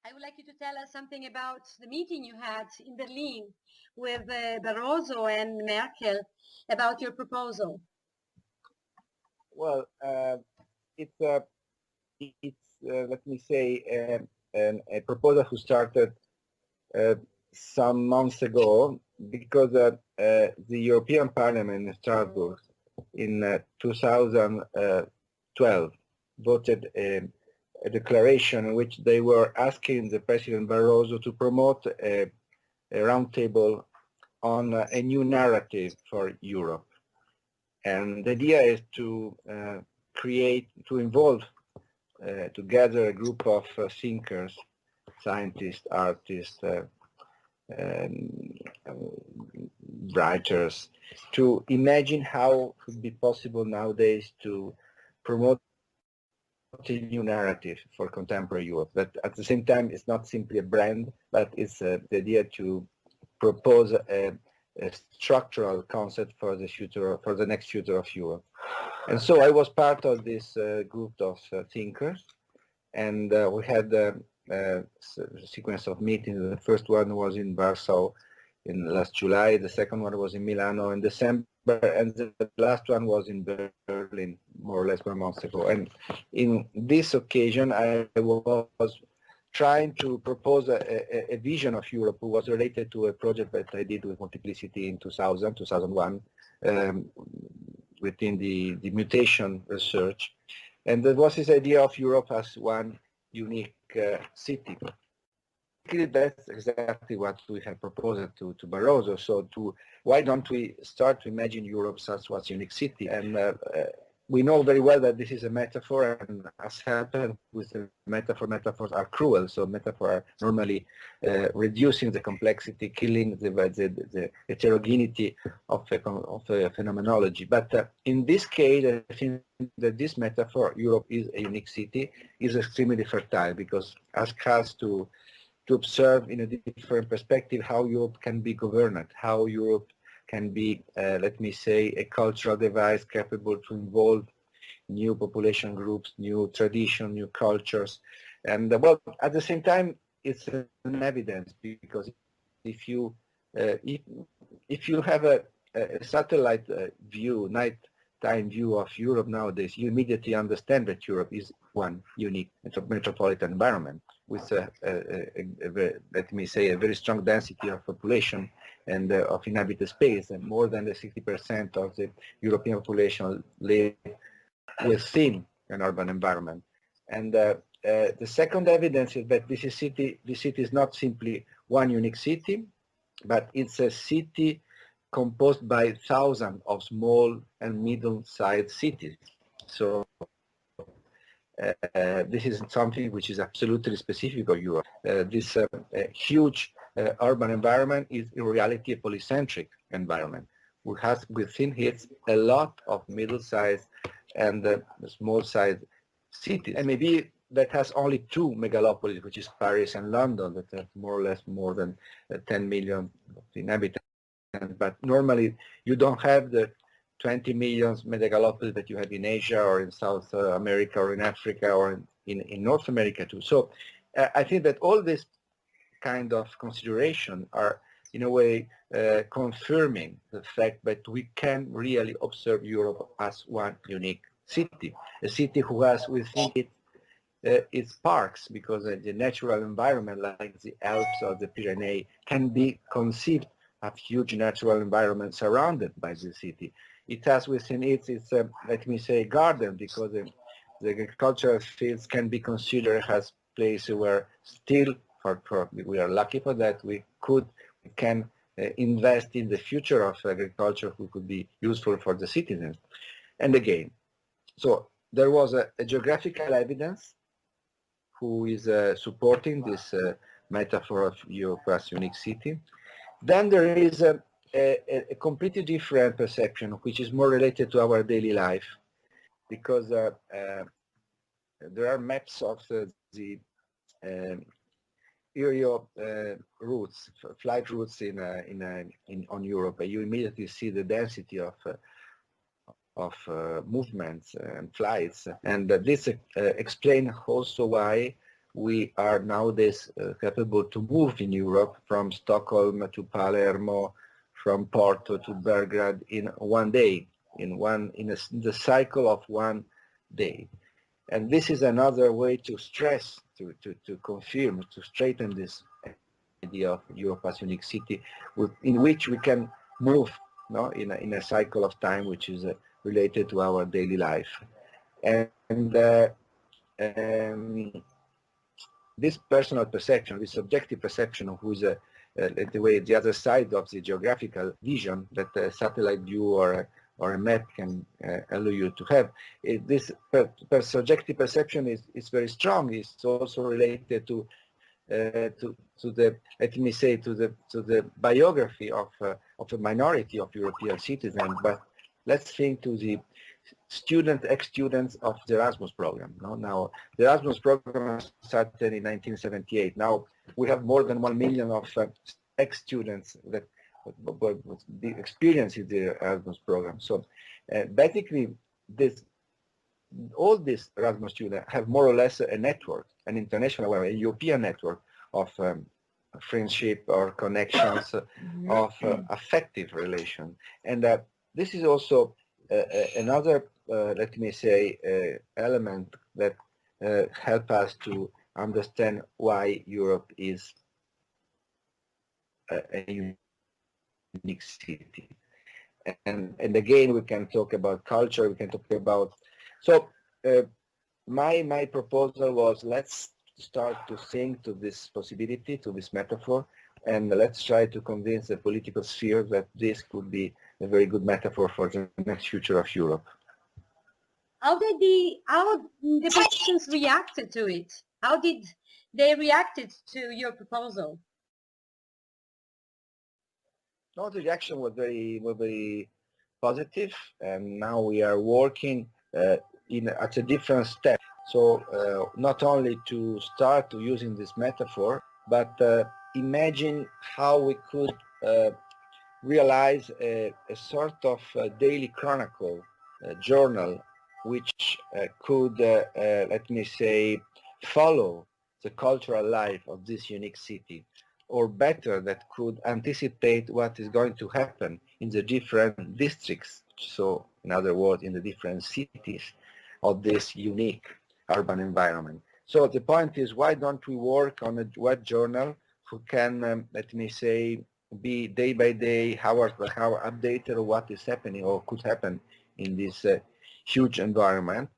I would like you to tell us something about the meeting you had in Berlin with Barroso and Merkel about your proposal. Well, it's let me say, a proposal who started some months ago because the European Parliament in Strasbourg in 2012 voted a declaration in which they were asking the President Barroso to promote a roundtable on a new narrative for Europe. And the idea is to involve, to gather a group of thinkers, scientists, artists, writers, to imagine how it would be possible nowadays to promote a new narrative for contemporary Europe. But at the same time, it's not simply a brand, but it's the idea to propose a structural concept for the future, for the next future of Europe. And so I was part of this group of thinkers, and we had a sequence of meetings. The first one was in Warsaw in last July, the second one was in Milano in December, and the last one was in Berlin, more or less 1 month ago. And in this occasion, I was trying to propose a vision of Europe who was related to a project that I did with Multiplicity in 2001, within the mutation research. And there was this idea of Europe as one unique city. That's exactly what we have proposed to Barroso. So why don't we start to imagine Europe as one unique city? And we know very well that this is a metaphor, and as happened with the metaphor, metaphors are cruel. So metaphors are normally reducing the complexity, killing the heterogeneity of a phenomenology. But in this case, I think that this metaphor, Europe is a unique city, is extremely fertile because asks us to observe in a different perspective how Europe can be governed, how Europe can be, let me say, a cultural device capable to involve new population groups, new tradition, new cultures. And well, at the same time, it's an evidence because if you have a satellite view, nighttime view of Europe nowadays, you immediately understand that Europe is one unique metropolitan environment with let me say, a very strong density of population and of inhabited space, and more than the 60% of the European population live within an urban environment. And the second evidence is that this city is not simply one unique city, but it's a city composed by thousands of small and middle-sized cities. So this is something which is absolutely specific of Europe. This huge urban environment is in reality a polycentric environment, which has within it a lot of middle-sized and small-sized cities. And maybe that has only two megalopolis, which is Paris and London, that have more or less more than 10 million inhabitants. But normally you don't have the 20 million megalopolis that you have in Asia or in South America or in Africa or in North America too. So I think that all this kind of consideration are in a way confirming the fact that we can really observe Europe as one unique city, a city who has within it its parks, because the natural environment like the Alps or the Pyrenees can be conceived as huge natural environment surrounded by the city. It has within it its, let me say, garden, because the agricultural fields can be considered as places where still, we are lucky for that, we can invest in the future of agriculture who could be useful for the citizens. And again, so there was a geographical evidence who is supporting this metaphor of Europe as unique city. Then there is a completely different perception, which is more related to our daily life, because there are maps of the aerial routes, flight routes on Europe. You immediately see the density of movements and flights, and this explains also why we are nowadays capable to move in Europe from Stockholm to Palermo, from Porto to Belgrade in one day, in the cycle of one day. And this is another way to stress, to confirm, to straighten this idea of Europe as unique city, in which we can move, no, in a cycle of time which is related to our daily life. And this personal perception, this subjective perception of who's the other side of the geographical vision that a satellite view or a map can allow you to have. This subjective perception is very strong. It's also related to the, let me say, to the biography of a minority of European citizens. But let's think to the ex-students of the Erasmus program. No? Now, the Erasmus program started in 1978. Now, we have more than 1 million of ex-students that experience the Erasmus program. So, basically, all these Erasmus students have more or less a network, an international, a European network of friendship or connections, of affective relation. And this is also another, let me say, element that help us to understand why Europe is a unique city. And again, we can talk about culture, we can talk about, so my proposal was, let's start to think to this possibility, to this metaphor, and let's try to convince the political sphere that this could be a very good metaphor for the next future of Europe. How did the politicians reacted to it? How did they reacted to your proposal? No, the reaction was very positive, and now we are working at a different step. So not only to start using this metaphor, but imagine how we could realize a sort of daily chronicle, journal, which could, let me say, follow the cultural life of this unique city, or better, that could anticipate what is going to happen in the different districts, so in other words, in the different cities of this unique urban environment. So the point is, why don't we work on a web journal who can, let me say, be day by day, hour by hour updated on what is happening or could happen in this huge environment.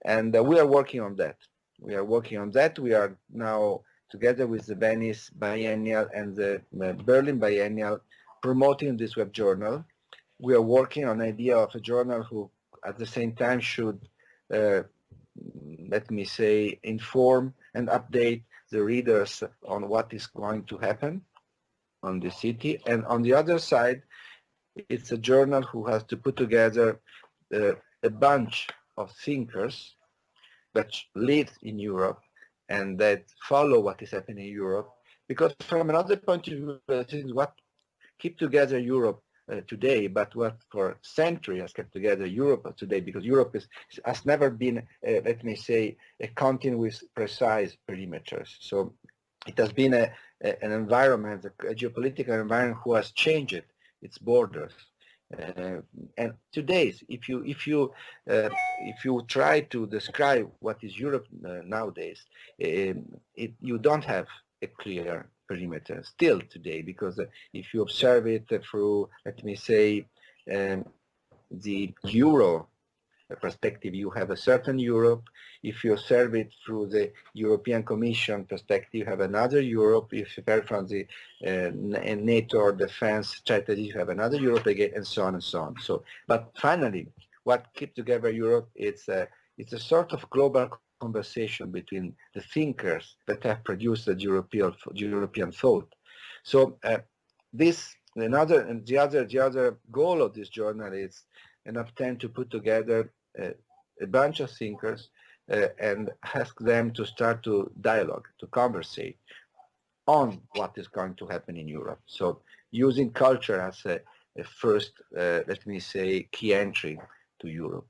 And we are working on that. We are now, together with the Venice Biennial and the Berlin Biennial, promoting this web journal. We are working on the idea of a journal who at the same time should, let me say, inform and update the readers on what is going to happen on the city. And on the other side, it's a journal who has to put together a bunch of thinkers that live in Europe and that follow what is happening in Europe. Because from another point of view, this is what keep together Europe today, but what for centuries has kept together Europe today, because Europe has never been, let me say, a continent with precise perimeters. So it has been an environment, a geopolitical environment who has changed its borders. And today, if you try to describe what is Europe nowadays, you don't have a clear perimeter still today, because if you observe it through, let me say, the Euro perspective, you have a certain Europe. If you observe it through the European Commission perspective, you have another Europe. If you observe from the NATO or defense strategy, you have another Europe again, and so on and so on. So, but finally, what keeps together Europe, it's a sort of global conversation between the thinkers that have produced the European thought. So the other goal of this journal is an attempt to put together a bunch of thinkers and ask them to start to dialogue, to conversate on what is going to happen in Europe. So using culture as a first, let me say, key entry to Europe.